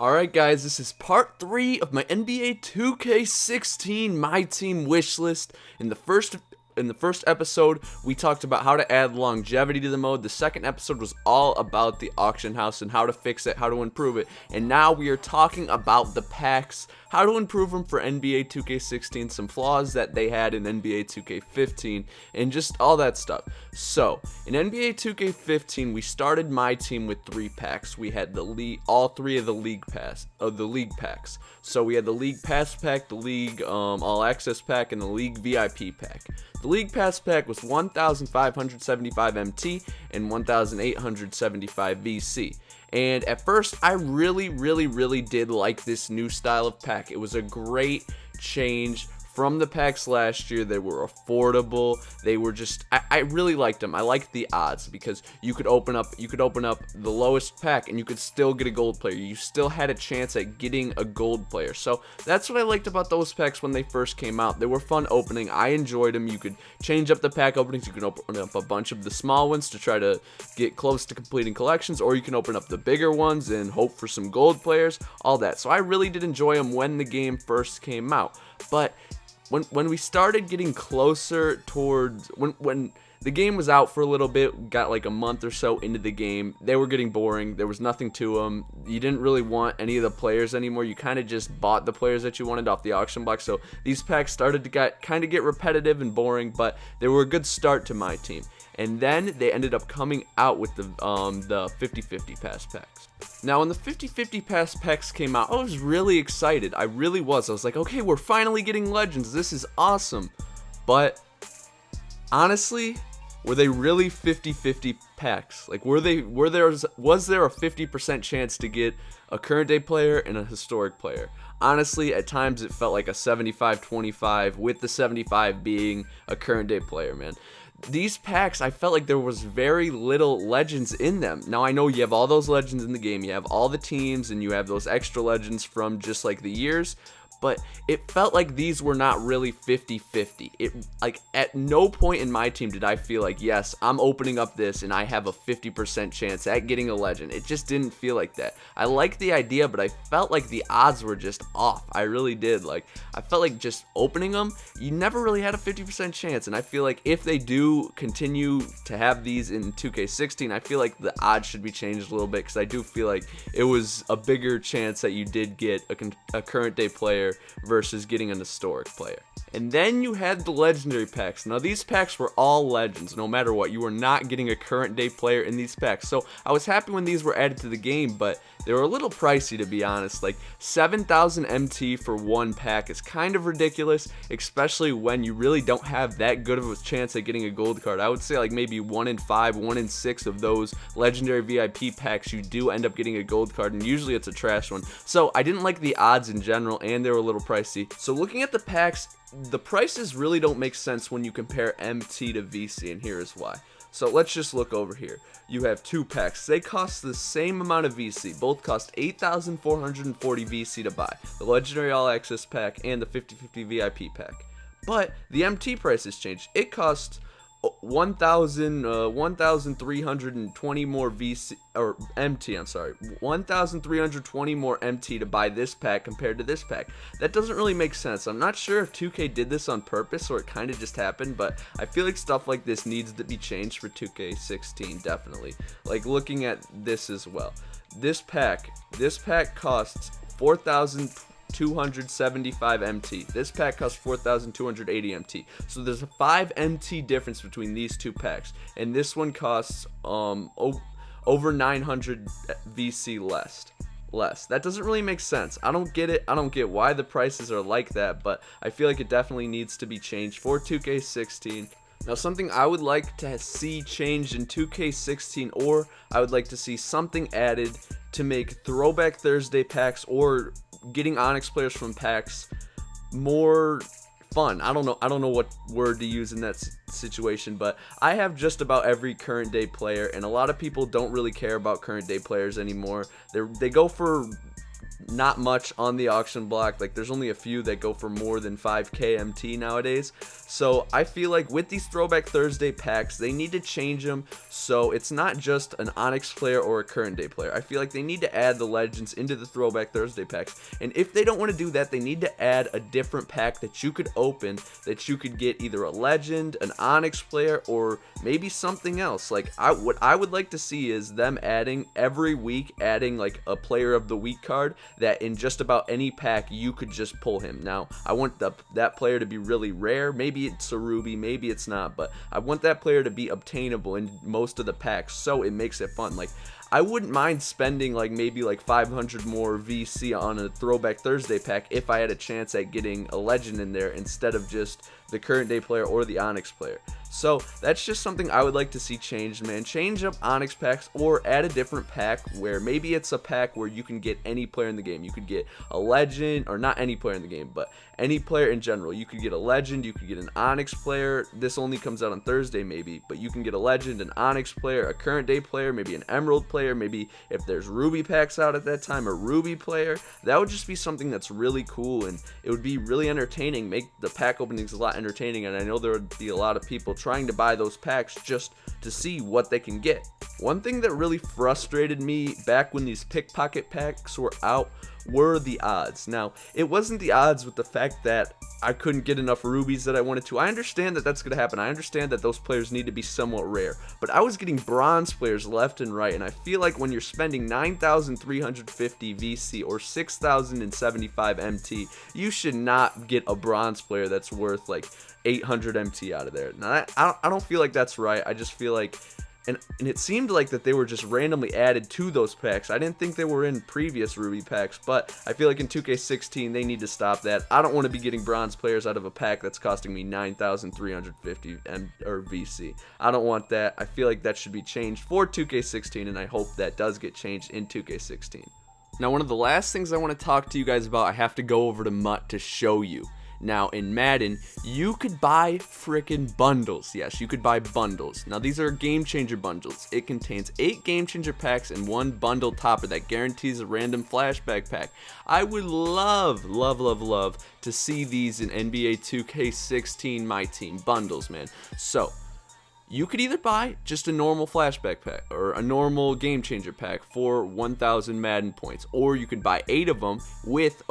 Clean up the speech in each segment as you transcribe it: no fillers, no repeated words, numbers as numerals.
Alright guys, this is part 3 of my NBA 2K16 MyTeam Wishlist. In the first episode, we talked about how to add longevity to the mode. The second episode was all about the auction house and how to fix it, how to improve it. And now we are talking about the packs, how to improve them for NBA 2K16, some flaws that they had in NBA 2K15, and just all that stuff. So, in NBA 2K15, we started my team with 3 packs. We had all 3 of the league packs. So we had the League Pass pack, the League All Access pack, and the League VIP pack. The League Pass pack was 1,575 MT and 1,875 VC. And at first, I really did like this new style of pack. It was a great change from the packs last year. They were affordable. They were just, I really liked them. I liked the odds because you could open up the lowest pack and you could still get a gold player. You still had a chance at getting a gold player. So that's what I liked about those packs when they first came out. They were fun opening. I enjoyed them. You could change up the pack openings. You can open up a bunch of the small ones to try to get close to completing collections, or you can open up the bigger ones and hope for some gold players, all that. So I really did enjoy them when the game first came out. But when we started getting closer towards when the game was out for a little bit, got like a month or so into the game, they were getting boring. There was nothing to them. You didn't really want any of the players anymore. You kind of just bought the players that you wanted off the auction block. So these packs started to kind of get repetitive and boring, but they were a good start to my team. And then they ended up coming out with the 50-50 pass packs. Now, when the 50-50 pass packs came out, I was really excited. I really was. I was like, okay, we're finally getting legends. This is awesome. But honestly, were they really 50-50 packs? Like, was there a 50% chance to get a current day player and a historic player? Honestly, at times it felt like a 75-25, with the 75 being a current day player, man. These packs, I felt like there was very little legends in them. Now, I know you have all those legends in the game. You have all the teams, and you have those extra legends from just like the years. But it felt like these were not really 50-50. Like, at no point in my team did I feel like, yes, I'm opening up this and I have a 50% chance at getting a legend. It just didn't feel like that. I liked the idea, but I felt like the odds were just off. I really did. Like, I felt like just opening them, you never really had a 50% chance. And I feel like if they do continue to have these in 2K16, I feel like the odds should be changed a little bit, because I do feel like it was a bigger chance that you did get a current day player versus getting an historic player. And then you had the legendary packs. Now, these packs were all legends, no matter what. You were not getting a current day player in these packs. So I was happy when these were added to the game, but they were a little pricey, to be honest. Like, 7,000 MT for one pack is kind of ridiculous, especially when you really don't have that good of a chance at getting a gold card. I would say like maybe 1 in 5, 1 in 6 of those legendary VIP packs, you do end up getting a gold card, and usually it's a trash one. So I didn't like the odds in general, and they were a little pricey. So looking at the packs, the prices really don't make sense when you compare MT to VC, and here is why. So let's just look over here. You have 2 packs. They cost the same amount of VC. Both cost 8,440 VC to buy. The Legendary All Access pack and the 50-50 VIP pack. But the MT prices changed. It costs 1,320 more VC, or MT, I'm sorry, 1,320 more MT to buy this pack compared to this pack. That doesn't really make sense. I'm not sure if 2K did this on purpose or it kind of just happened, but I feel like stuff like this needs to be changed for 2K16, definitely. Like, looking at this as well. This pack costs 4,275 MT. This pack costs 4,280 MT. So there's a 5 MT difference between these 2 packs. And this one costs over 900 VC less. That doesn't really make sense. I don't get it. I don't get why the prices are like that, but I feel like it definitely needs to be changed for 2K16. Now, something I would like to see changed in 2K16, or I would like to see something added to make Throwback Thursday packs or getting Onyx players from packs more fun. I don't know what word to use in that situation, but I have just about every current day player, and a lot of people don't really care about current day players anymore. They go for not much on the auction block. Like, there's only a few that go for more than 5k MT nowadays. So I feel like with these Throwback Thursday packs, they need to change them so it's not just an Onyx player or a current day player. I feel like they need to add the legends into the Throwback Thursday packs, and if they don't want to do that, they need to add a different pack that you could open, that you could get either a legend, an Onyx player, or maybe something else. Like, what I would like to see is them adding every week, adding like a player of the week card that in just about any pack you could just pull him. Now I want that player to be really rare. Maybe it's a ruby, maybe it's not, but I want that player to be obtainable in most of the packs, so it makes it fun. Like, I wouldn't mind spending like maybe like 500 more VC on a Throwback Thursday pack if I had a chance at getting a legend in there instead of just the current day player or the Onyx player. So that's just something I would like to see changed, man. Change up Onyx packs or add a different pack where maybe it's a pack where you can get any player in the game. You could get a legend, or not any player in the game, but any player in general. You could get a legend, you could get an Onyx player. This only comes out on Thursday maybe, but you can get a legend, an Onyx player, a current day player, maybe an Emerald player, maybe if there's Ruby packs out at that time, a Ruby player. That would just be something that's really cool, and it would be really entertaining, make the pack openings a lot entertaining, and I know there would be a lot of people trying to buy those packs just to see what they can get. One thing that really frustrated me back when these pickpocket packs were out were the odds. Now, it wasn't the odds with the fact that I couldn't get enough rubies that I wanted to. I understand that that's going to happen. I understand that those players need to be somewhat rare, but I was getting bronze players left and right, and I feel like when you're spending 9,350 VC or 6,075 MT, you should not get a bronze player that's worth like 800 MT out of there. Now, I don't feel like that's right. I just feel like and it seemed like that they were just randomly added to those packs. I didn't think they were in previous Ruby packs, but I feel like in 2K16 they need to stop that. I don't want to be getting bronze players out of a pack that's costing me 9,350 or VC. I don't want that. I feel like that should be changed for 2K16, and I hope that does get changed in 2K16. Now, one of the last things I want to talk to you guys about, I have to go over to Mutt to show you. Now, in Madden, you could buy frickin' bundles. Yes, you could buy bundles. Now, these are game changer bundles. It contains 8 game changer packs and 1 bundle topper that guarantees a random flashback pack. I would love to see these in NBA 2K16 MyTeam bundles, man. So, you could either buy just a normal flashback pack or a normal game changer pack for 1,000 Madden points, or you could buy 8 of them with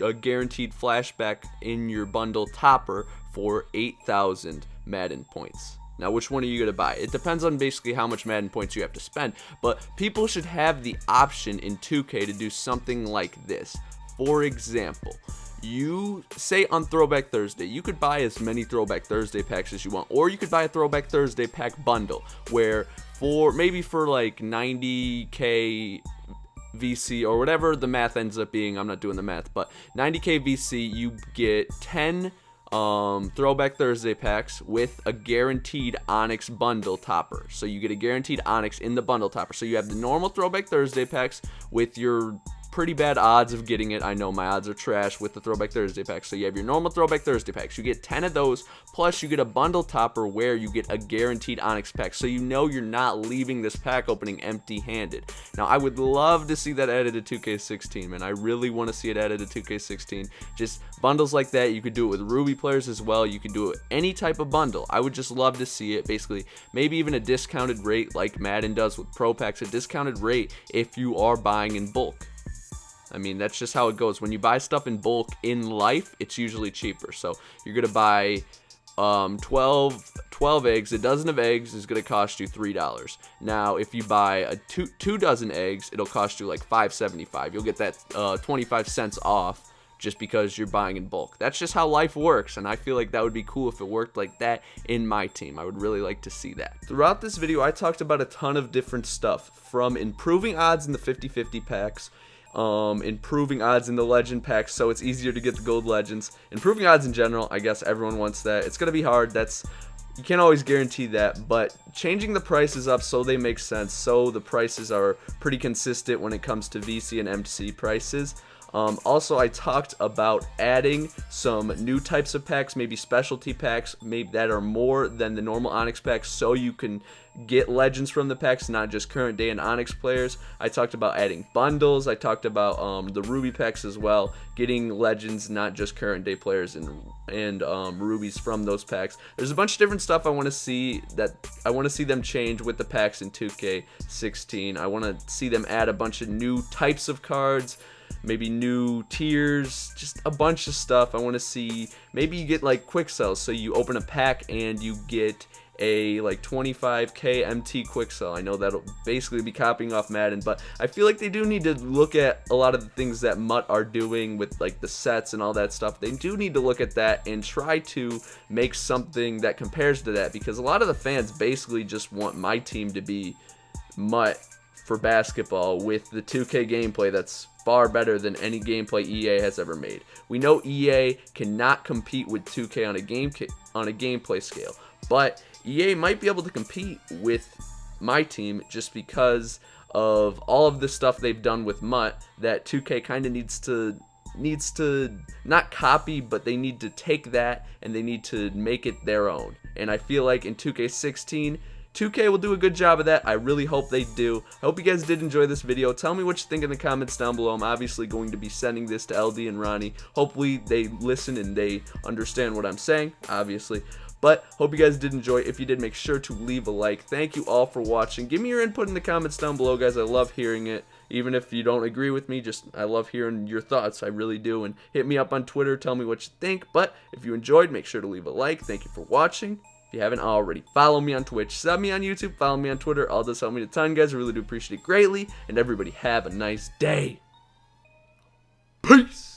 a guaranteed flashback in your bundle topper for 8,000 Madden points. Now, which one are you going to buy? It depends on basically how much Madden points you have to spend, but people should have the option in 2K to do something like this. For example, you say on Throwback Thursday, you could buy as many Throwback Thursday packs as you want, or you could buy a Throwback Thursday pack bundle where for like 90k VC or whatever the math ends up being. I'm not doing the math, but 90k VC, you get 10 Throwback Thursday packs with a guaranteed Onyx bundle topper. So you get a guaranteed Onyx in the bundle topper. So you have the normal Throwback Thursday packs with your pretty bad odds of getting it. I know my odds are trash with the Throwback Thursday packs. So you have your normal Throwback Thursday packs. You get 10 of those, plus you get a bundle topper where you get a guaranteed Onyx pack. So you know you're not leaving this pack opening empty-handed. Now, I would love to see that added to 2K16, man. I really want to see it added to 2K16. Just bundles like that. You could do it with Ruby players as well. You could do it any type of bundle. I would just love to see it. Basically, maybe even a discounted rate like Madden does with Pro Packs, a discounted rate if you are buying in bulk. I mean, that's just how it goes. When you buy stuff in bulk in life, it's usually cheaper. So you're going to buy 12 eggs. A dozen of eggs is going to cost you $3. Now, if you buy two dozen eggs, it'll cost you like $5.75. You'll get that 25 cents off just because you're buying in bulk. That's just how life works, and I feel like that would be cool if it worked like that in my team. I would really like to see that. Throughout this video, I talked about a ton of different stuff, from improving odds in the 50-50 packs, improving odds in the legend packs so it's easier to get the gold legends, improving odds in general. I guess everyone wants that. It's gonna be hard. You can't always guarantee that, but changing the prices up so they make sense, so the prices are pretty consistent when it comes to VC and MC prices. Also, I talked about adding some new types of packs, maybe specialty packs, maybe that are more than the normal Onyx packs, so you can get legends from the packs, not just current day and Onyx players. I talked about adding bundles. I talked about the Ruby packs as well, getting legends, not just current day players and rubies from those packs. There's a bunch of different stuff I want to see them change with the packs in 2K16. I want to see them add a bunch of new types of cards, maybe new tiers, just a bunch of stuff. I want to see, maybe you get like quick sells, so you open a pack and you get a like 25k MT quick sell. I know that'll basically be copying off Madden, but I feel like they do need to look at a lot of the things that Mutt are doing with like the sets and all that stuff. They do need to look at that and try to make something that compares to that, because a lot of the fans basically just want my team to be Mutt for basketball with the 2K gameplay that's far better than any gameplay EA has ever made. We know EA cannot compete with 2K on a gameplay scale, but EA might be able to compete with my team just because of all of the stuff they've done with Mutt that 2K kind of needs to not copy, but they need to take that and they need to make it their own. And I feel like in 2K16, 2K will do a good job of that. I really hope they do. I hope you guys did enjoy this video. Tell me what you think in the comments down below. I'm obviously going to be sending this to LD and Ronnie. Hopefully they listen and they understand what I'm saying, obviously. But hope you guys did enjoy. If you did, make sure to leave a like. Thank you all for watching. Give me your input in the comments down below, guys. I love hearing it. Even if you don't agree with me, I love hearing your thoughts. I really do. And hit me up on Twitter. Tell me what you think. But if you enjoyed, make sure to leave a like. Thank you for watching. If you haven't already, follow me on Twitch, sub me on YouTube, follow me on Twitter. All this help me a ton, guys. I really do appreciate it greatly. And everybody have a nice day. Peace.